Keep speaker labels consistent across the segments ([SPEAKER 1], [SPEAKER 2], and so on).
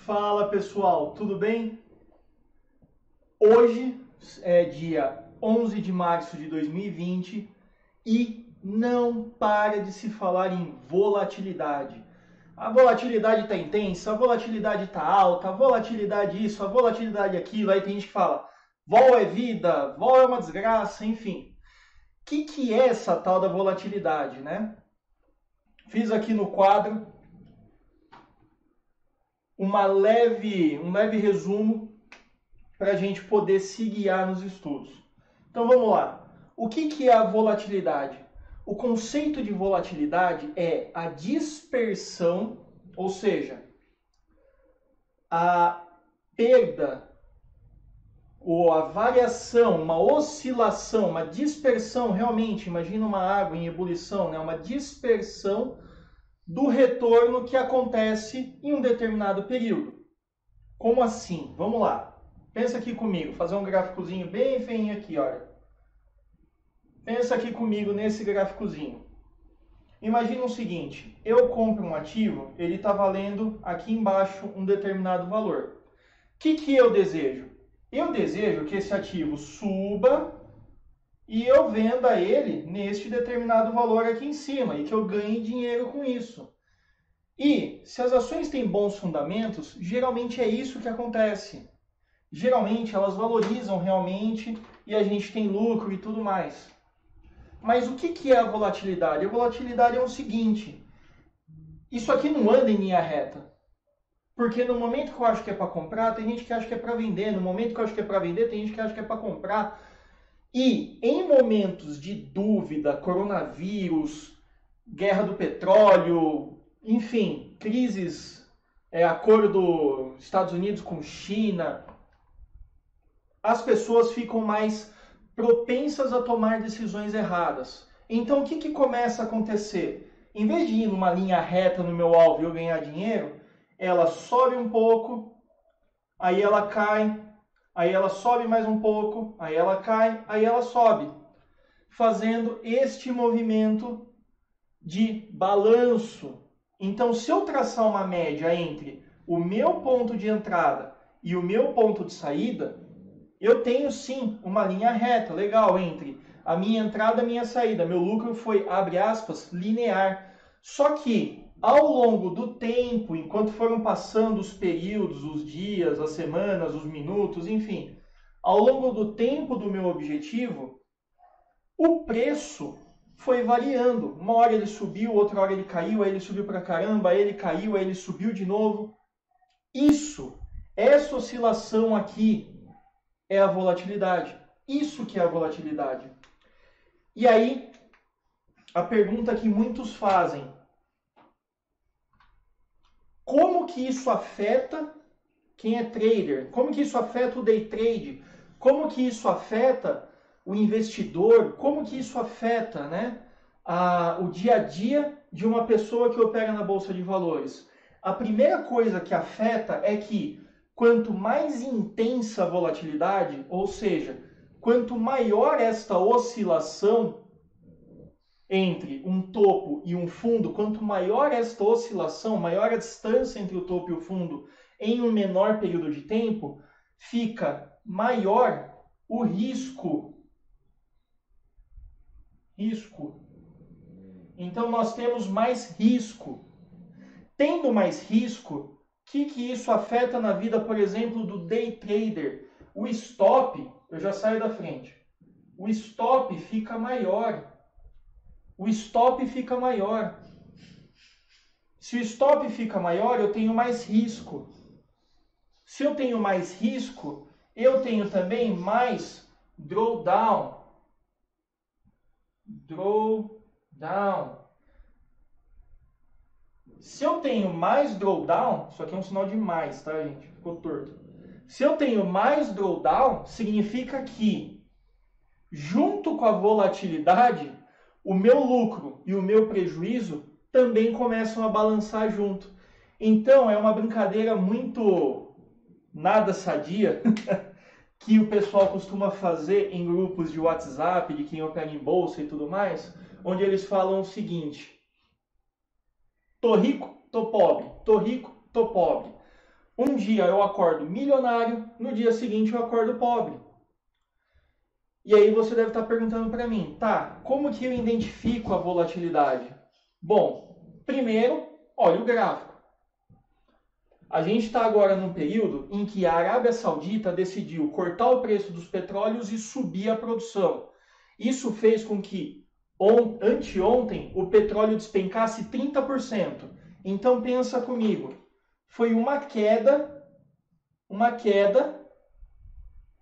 [SPEAKER 1] Fala pessoal, tudo bem? Hoje é dia 11 de março de 2020 e não para de se falar em volatilidade. A volatilidade está intensa, a volatilidade está alta, a volatilidade isso, a volatilidade aquilo. Aí tem gente que fala, vol é vida, vol é uma desgraça, enfim. O que é essa tal da volatilidade, né? Fiz aqui no quadro um leve resumo para a gente poder se guiar nos estudos. Então vamos lá. O que é a volatilidade? O conceito de volatilidade é a dispersão, ou seja, a perda ou a variação, uma oscilação, uma dispersão, realmente, imagina uma água em ebulição, né? Uma dispersão do retorno que acontece em um determinado período. Como assim? Vamos lá. Pensa aqui comigo, fazer um gráficozinho bem feinho aqui, olha. Pensa aqui comigo nesse gráficozinho. Imagina o seguinte, eu compro um ativo, ele está valendo aqui embaixo um determinado valor. O que eu desejo? Eu desejo que esse ativo suba e eu venda ele neste determinado valor aqui em cima e que eu ganhe dinheiro com isso. E se as ações têm bons fundamentos, geralmente é isso que acontece. Geralmente elas valorizam realmente e a gente tem lucro e tudo mais. Mas o que é a volatilidade? A volatilidade é o seguinte, isso aqui não anda em linha reta. Porque no momento que eu acho que é para comprar, tem gente que acha que é para vender. No momento que eu acho que é para vender, tem gente que acha que é para comprar. E em momentos de dúvida, coronavírus, guerra do petróleo, enfim, crises, acordo Estados Unidos com China, as pessoas ficam mais propensas a tomar decisões erradas. Então o que começa a acontecer? Em vez de ir numa linha reta no meu alvo e eu ganhar dinheiro, ela sobe um pouco, aí ela cai, aí ela sobe mais um pouco, aí ela cai, aí ela sobe, fazendo este movimento de balanço. Então, se eu traçar uma média entre o meu ponto de entrada e o meu ponto de saída, eu tenho sim uma linha reta, legal, entre a minha entrada e a minha saída. Meu lucro foi, abre aspas, linear. Só que, ao longo do tempo, enquanto foram passando os períodos, os dias, as semanas, os minutos, enfim, ao longo do tempo do meu objetivo, o preço foi variando. Uma hora ele subiu, outra hora ele caiu, aí ele subiu pra caramba, aí ele caiu, aí ele subiu de novo. Essa oscilação aqui é a volatilidade. Isso que é a volatilidade. E aí, a pergunta que muitos fazem, como que isso afeta quem é trader? Como que isso afeta o day trade? Como que isso afeta o investidor? Como que isso afeta, né, o dia a dia de uma pessoa que opera na Bolsa de Valores? A primeira coisa que afeta é que quanto mais intensa a volatilidade, ou seja, quanto maior esta oscilação entre um topo e um fundo, quanto maior esta oscilação, maior a distância entre o topo e o fundo em um menor período de tempo, fica maior o risco. Então nós temos mais risco. Tendo mais risco, o que isso afeta na vida, por exemplo, do day trader? O stop, eu já saio da frente, o stop fica maior. O stop fica maior. Se o stop fica maior, eu tenho mais risco. Se eu tenho mais risco, eu tenho também mais drawdown. Se eu tenho mais drawdown, isso aqui é um sinal de mais, tá, gente? Ficou torto. Se eu tenho mais drawdown, significa que, junto com a volatilidade, o meu lucro e o meu prejuízo também começam a balançar junto. Então, é uma brincadeira muito nada sadia que o pessoal costuma fazer em grupos de WhatsApp, de quem opera em bolsa e tudo mais, onde eles falam o seguinte: tô rico, tô pobre, tô rico, tô pobre. Um dia eu acordo milionário, no dia seguinte eu acordo pobre. E aí você deve estar perguntando para mim, tá, como que eu identifico a volatilidade? Bom, primeiro, olha o gráfico. A gente está agora num período em que a Arábia Saudita decidiu cortar o preço dos petróleos e subir a produção. Isso fez com que anteontem o petróleo despencasse 30%. Então pensa comigo, foi uma queda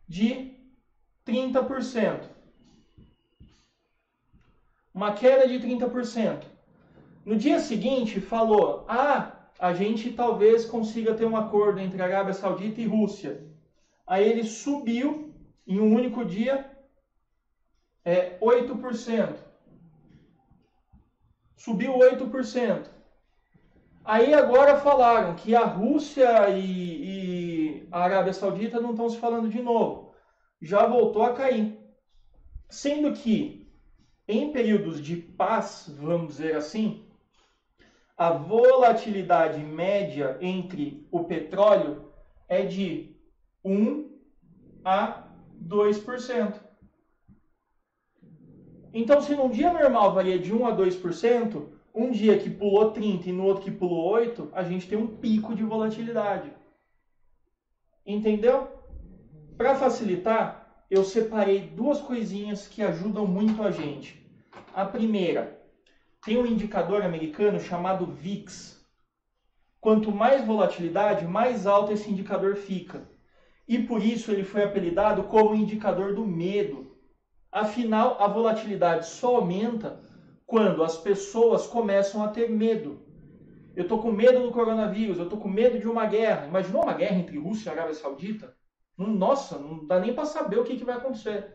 [SPEAKER 1] de 30%. Uma queda de 30%. No dia seguinte falou, a gente talvez consiga ter um acordo entre Arábia Saudita e Rússia. Aí ele subiu em um único dia 8%. Subiu 8%. Aí agora falaram que a Rússia e a Arábia Saudita não estão se falando de novo. Já voltou a cair. Sendo que, em períodos de paz, vamos dizer assim, a volatilidade média entre o petróleo é de 1 a 2%. Então, se num dia normal varia de 1 a 2%, um dia que pulou 30 e no outro que pulou 8, a gente tem um pico de volatilidade. Entendeu? Para facilitar, eu separei duas coisinhas que ajudam muito a gente. A primeira, tem um indicador americano chamado VIX. Quanto mais volatilidade, mais alto esse indicador fica. E por isso ele foi apelidado como indicador do medo. Afinal, a volatilidade só aumenta quando as pessoas começam a ter medo. Eu estou com medo do coronavírus, eu estou com medo de uma guerra. Imaginou uma guerra entre Rússia e Arábia Saudita? Nossa, não dá nem para saber o que vai acontecer.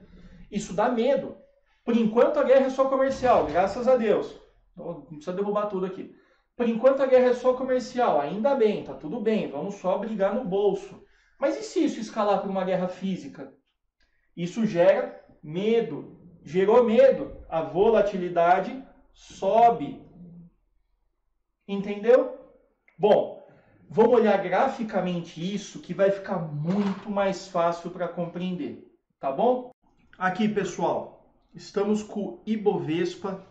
[SPEAKER 1] Isso dá medo. Por enquanto a guerra é só comercial, graças a Deus. Não precisa derrubar tudo aqui. Por enquanto a guerra é só comercial, ainda bem, tá tudo bem, vamos só brigar no bolso. Mas e se isso escalar para uma guerra física? Isso gera medo. Gerou medo, a volatilidade sobe. Entendeu? Bom, vamos olhar graficamente isso que vai ficar muito mais fácil para compreender, tá bom? Aqui, pessoal, estamos com o Ibovespa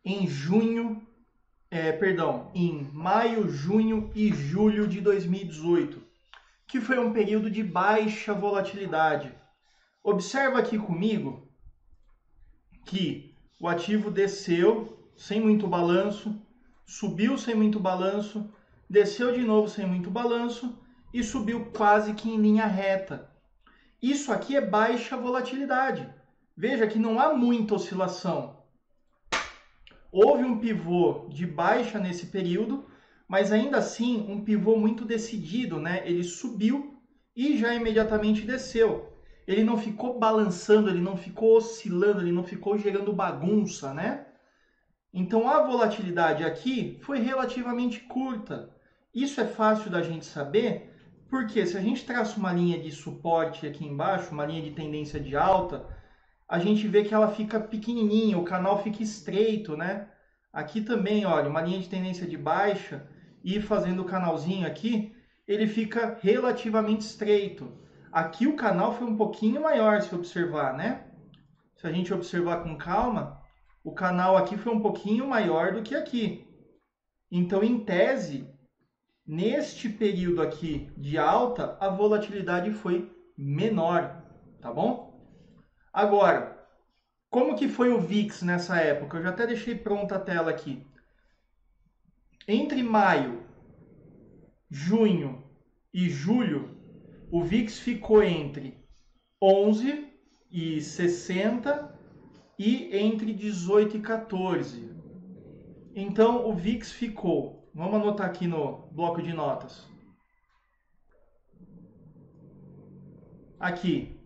[SPEAKER 1] em em maio, junho e julho de 2018, que foi um período de baixa volatilidade. Observa aqui comigo que o ativo desceu sem muito balanço, subiu sem muito balanço, desceu de novo sem muito balanço e subiu quase que em linha reta. Isso aqui é baixa volatilidade. Veja que não há muita oscilação. Houve um pivô de baixa nesse período, mas ainda assim um pivô muito decidido, né? Ele subiu e já imediatamente desceu. Ele não ficou balançando, ele não ficou oscilando, ele não ficou gerando bagunça, né? Então a volatilidade aqui foi relativamente curta. Isso é fácil da gente saber, porque se a gente traça uma linha de suporte aqui embaixo, uma linha de tendência de alta, a gente vê que ela fica pequenininha, o canal fica estreito, né? Aqui também, olha, uma linha de tendência de baixa e fazendo o canalzinho aqui, ele fica relativamente estreito. Aqui o canal foi um pouquinho maior, se observar, né? Se a gente observar com calma, o canal aqui foi um pouquinho maior do que aqui. Então, em tese, neste período aqui de alta, a volatilidade foi menor, tá bom? Agora, como que foi o VIX nessa época? Eu já até deixei pronta a tela aqui. Entre maio, junho e julho, o VIX ficou entre 11,60 e entre 18 e 14. Então, o VIX ficou, vamos anotar aqui no bloco de notas. Aqui,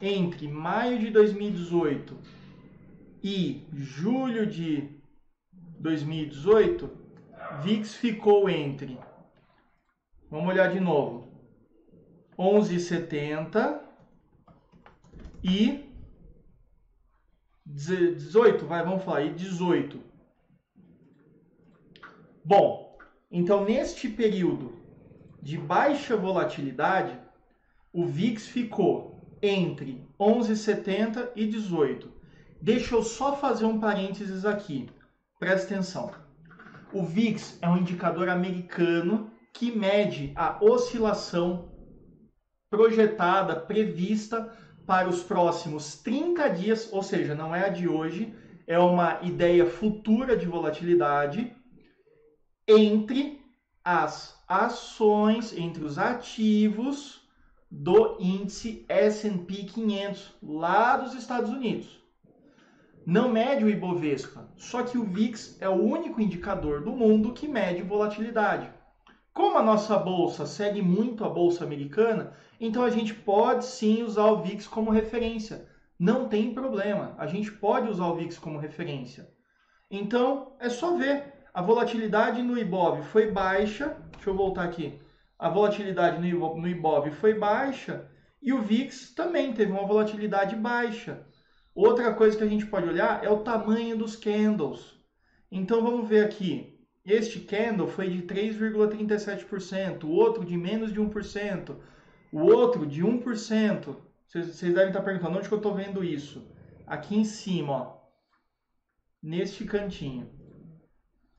[SPEAKER 1] entre maio de 2018 e julho de 2018, VIX ficou entre, vamos olhar de novo, 11,70 e 18, vamos falar, e 18. Bom, então neste período de baixa volatilidade, o VIX ficou entre 11,70 e 18. Deixa eu só fazer um parênteses aqui. Presta atenção. O VIX é um indicador americano que mede a oscilação projetada, prevista para os próximos 30 dias, ou seja, não é a de hoje, é uma ideia futura de volatilidade entre as ações, entre os ativos do índice S&P 500 lá dos Estados Unidos. Não mede o Ibovespa, só que o VIX é o único indicador do mundo que mede volatilidade. Como a nossa bolsa segue muito a bolsa americana, então a gente pode sim usar o VIX como referência. Não tem problema, a gente pode usar o VIX como referência. Então, é só ver. A volatilidade no Ibov foi baixa. Deixa eu voltar aqui. A volatilidade no Ibov foi baixa e o VIX também teve uma volatilidade baixa. Outra coisa que a gente pode olhar é o tamanho dos candles. Então, vamos ver aqui. Este candle foi de 3,37%, o outro de menos de 1%, o outro de 1%. Vocês devem estar perguntando onde que eu estou vendo isso. Aqui em cima, ó, neste cantinho.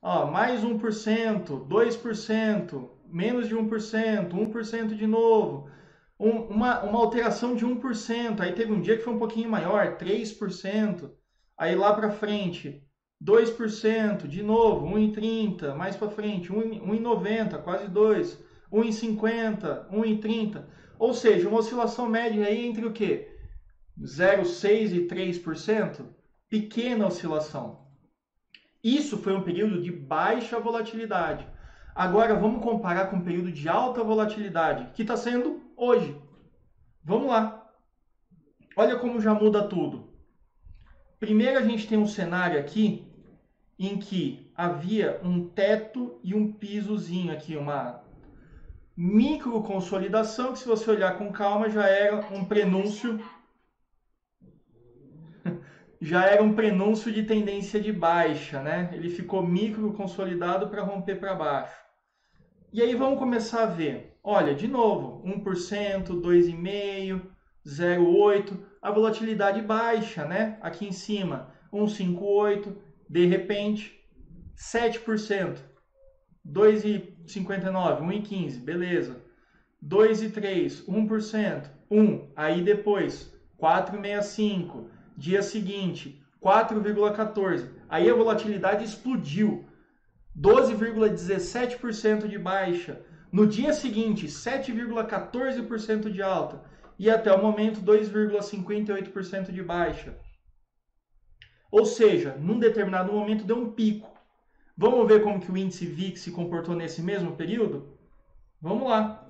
[SPEAKER 1] Ó, mais 1%, 2%, menos de 1%, 1% de novo. Uma alteração de 1%. Aí teve um dia que foi um pouquinho maior, 3%. Aí lá para frente, 2%, de novo, 1,30, mais para frente, 1,90, quase 2, 1,50, 1,30. Ou seja, uma oscilação média aí entre o quê? 0,6% e 3%. Pequena oscilação. Isso foi um período de baixa volatilidade. Agora vamos comparar com um período de alta volatilidade, que está sendo hoje. Vamos lá. Olha como já muda tudo. Primeiro a gente tem um cenário aqui em que havia um teto e um pisozinho aqui, uma micro consolidação, que se você olhar com calma já era um prenúncio de tendência de baixa, né? Ele ficou micro consolidado para romper para baixo. E aí vamos começar a ver. Olha, de novo, 1%, 2,5%, 0,8%, a volatilidade baixa, né? Aqui em cima, 1,58%, de repente, 7%, 2,59%, 1,15%, beleza. 2,3%, 1%, 1%, aí depois, 4,65%, dia seguinte, 4,14%, aí a volatilidade explodiu, 12,17% de baixa, no dia seguinte, 7,14% de alta, e até o momento, 2,58% de baixa. Ou seja, num determinado momento deu um pico. Vamos ver como que o índice VIX se comportou nesse mesmo período? Vamos lá.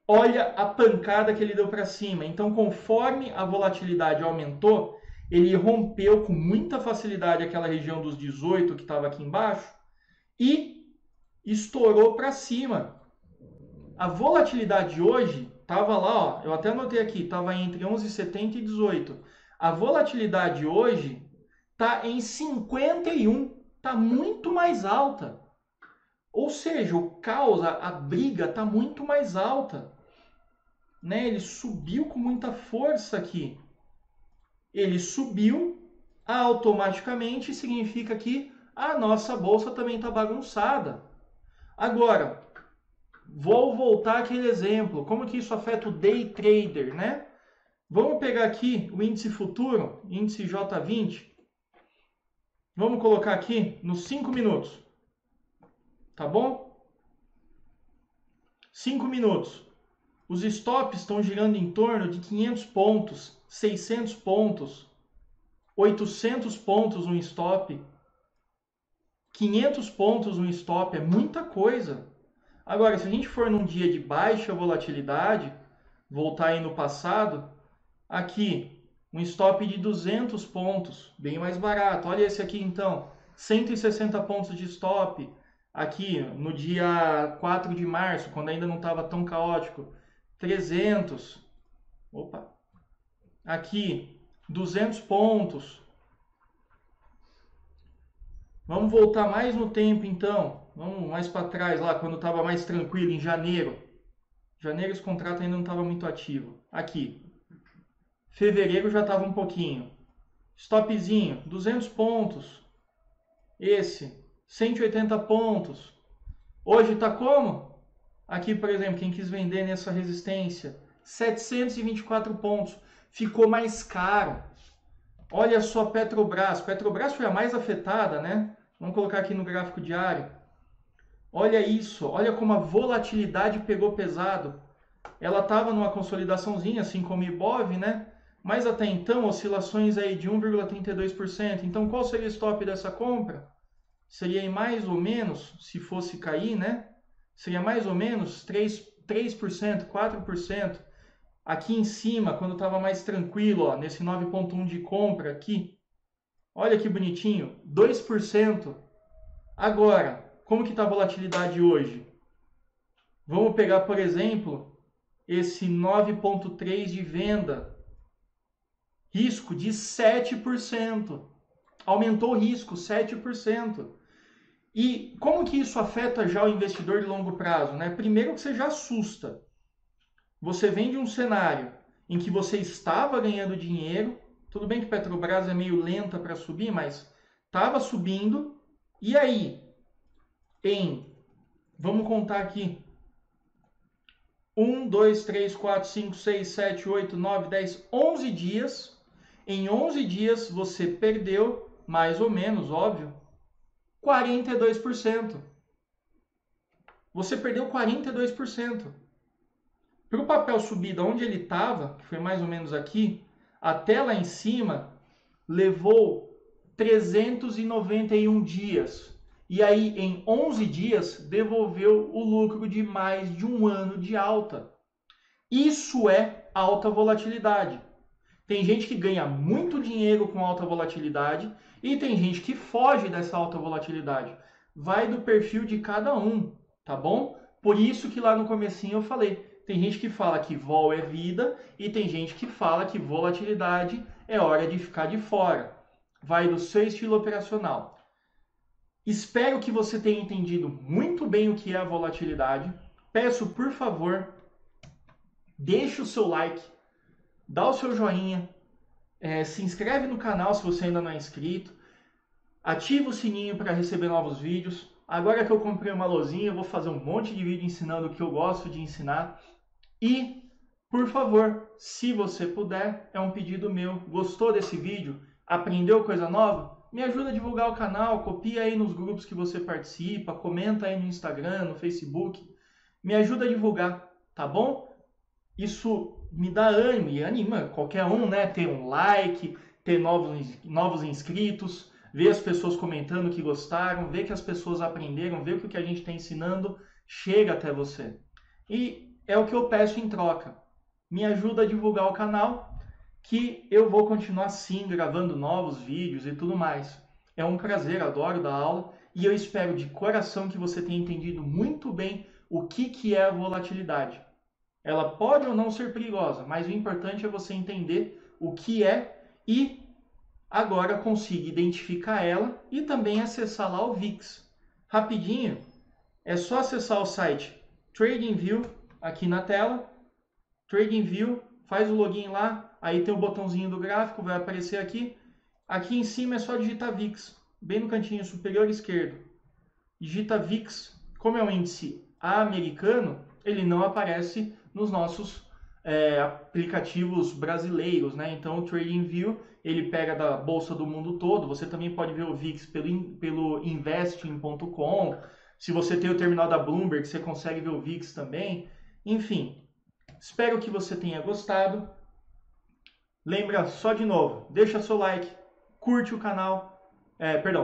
[SPEAKER 1] Olha a pancada que ele deu para cima. Então, conforme a volatilidade aumentou, ele rompeu com muita facilidade aquela região dos 18 que estava aqui embaixo e estourou para cima. A volatilidade hoje estava lá, ó, eu até anotei aqui, estava entre 11,70 e 18. A volatilidade hoje está em 51, está muito mais alta. Ou seja, o caos, a briga está muito mais alta. Né? Ele subiu com muita força aqui. Ele subiu, automaticamente significa que a nossa bolsa também está bagunçada. Agora, vou voltar àquele exemplo. Como que isso afeta o day trader, né? Vamos pegar aqui o índice futuro, índice J20. Vamos colocar aqui nos 5 minutos. Tá bom? 5 minutos. Os stops estão girando em torno de 500 pontos, 600 pontos, 800 pontos um stop. 500 pontos um stop é muita coisa. Agora, se a gente for num dia de baixa volatilidade, voltar aí no passado, aqui, um stop de 200 pontos, bem mais barato. Olha esse aqui então, 160 pontos de stop. Aqui, no dia 4 de março, quando ainda não estava tão caótico, 300. Opa. Aqui, 200 pontos. Vamos voltar mais no tempo então. Vamos mais para trás lá, quando estava mais tranquilo, em janeiro. Janeiro esse contrato ainda não estava muito ativo. Aqui. Fevereiro já estava um pouquinho. Stopzinho, 200 pontos. Esse, 180 pontos. Hoje está como? Aqui, por exemplo, quem quis vender nessa resistência, 724 pontos. Ficou mais caro. Olha só Petrobras. Petrobras foi a mais afetada, né? Vamos colocar aqui no gráfico diário. Olha isso. Olha como a volatilidade pegou pesado. Ela estava numa consolidaçãozinha, assim como o Ibov, né? Mas até então, oscilações aí de 1,32%. Então, qual seria o stop dessa compra? Seria mais ou menos, se fosse cair, né? Seria mais ou menos 3%, 4%. Aqui em cima, quando estava mais tranquilo, ó, nesse 9,1 de compra aqui. Olha que bonitinho, 2%. Agora, como que está a volatilidade hoje? Vamos pegar, por exemplo, esse 9,3 de venda. Risco de 7%. Aumentou o risco, 7%. E como que isso afeta já o investidor de longo prazo, né? Primeiro que você já assusta. Você vem de um cenário em que você estava ganhando dinheiro, tudo bem que Petrobras é meio lenta para subir, mas estava subindo, e aí, vamos contar aqui, 1, 2, 3, 4, 5, 6, 7, 8, 9, 10, 11 dias. Em 11 dias você perdeu, mais ou menos, óbvio, 42%. Você perdeu 42%. Para o papel subir da onde ele estava, que foi mais ou menos aqui, até lá em cima, levou 391 dias. E aí, em 11 dias, devolveu o lucro de mais de um ano de alta. Isso é alta volatilidade. Tem gente que ganha muito dinheiro com alta volatilidade e tem gente que foge dessa alta volatilidade. Vai do perfil de cada um, tá bom? Por isso que lá no comecinho eu falei, tem gente que fala que vol é vida e tem gente que fala que volatilidade é hora de ficar de fora. Vai do seu estilo operacional. Espero que você tenha entendido muito bem o que é a volatilidade. Peço, por favor, deixe o seu like, dá o seu joinha, se inscreve no canal se você ainda não é inscrito, ativa o sininho para receber novos vídeos. Agora que eu comprei uma lousinha, eu vou fazer um monte de vídeo ensinando o que eu gosto de ensinar. E, por favor, se você puder, é um pedido meu, gostou desse vídeo, aprendeu coisa nova? Me ajuda a divulgar o canal, copia aí nos grupos que você participa, comenta aí no Instagram, no Facebook, me ajuda a divulgar, tá bom? Isso me dá ânimo e anima qualquer um, né? Ter um like, ter novos inscritos, ver as pessoas comentando que gostaram, ver que as pessoas aprenderam, ver que o que a gente está ensinando chega até você. E é o que eu peço em troca. Me ajuda a divulgar o canal, que eu vou continuar sim gravando novos vídeos e tudo mais. É um prazer, adoro dar aula e eu espero de coração que você tenha entendido muito bem o que é a volatilidade. Ela pode ou não ser perigosa, mas o importante é você entender o que é e agora consiga identificar ela e também acessar lá o VIX. Rapidinho, é só acessar o site TradingView aqui na tela, TradingView, faz o login lá, aí tem o botãozinho do gráfico, vai aparecer aqui. Aqui em cima é só digitar VIX, bem no cantinho superior esquerdo. Digita VIX, como é um índice americano, ele não aparece nos nossos aplicativos brasileiros, né? Então o TradingView ele pega da bolsa do mundo todo. Você também pode ver o VIX pelo investing.com. Se você tem o terminal da Bloomberg, você consegue ver o VIX também. Enfim, espero que você tenha gostado. Lembra só de novo, deixa seu like, curte o canal,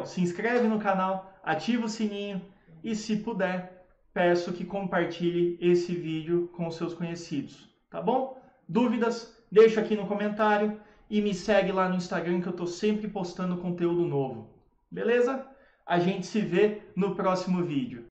[SPEAKER 1] se inscreve no canal, ativa o sininho e se puder, peço que compartilhe esse vídeo com os seus conhecidos, tá bom? Dúvidas? Deixa aqui no comentário e me segue lá no Instagram que eu estou sempre postando conteúdo novo, beleza? A gente se vê no próximo vídeo.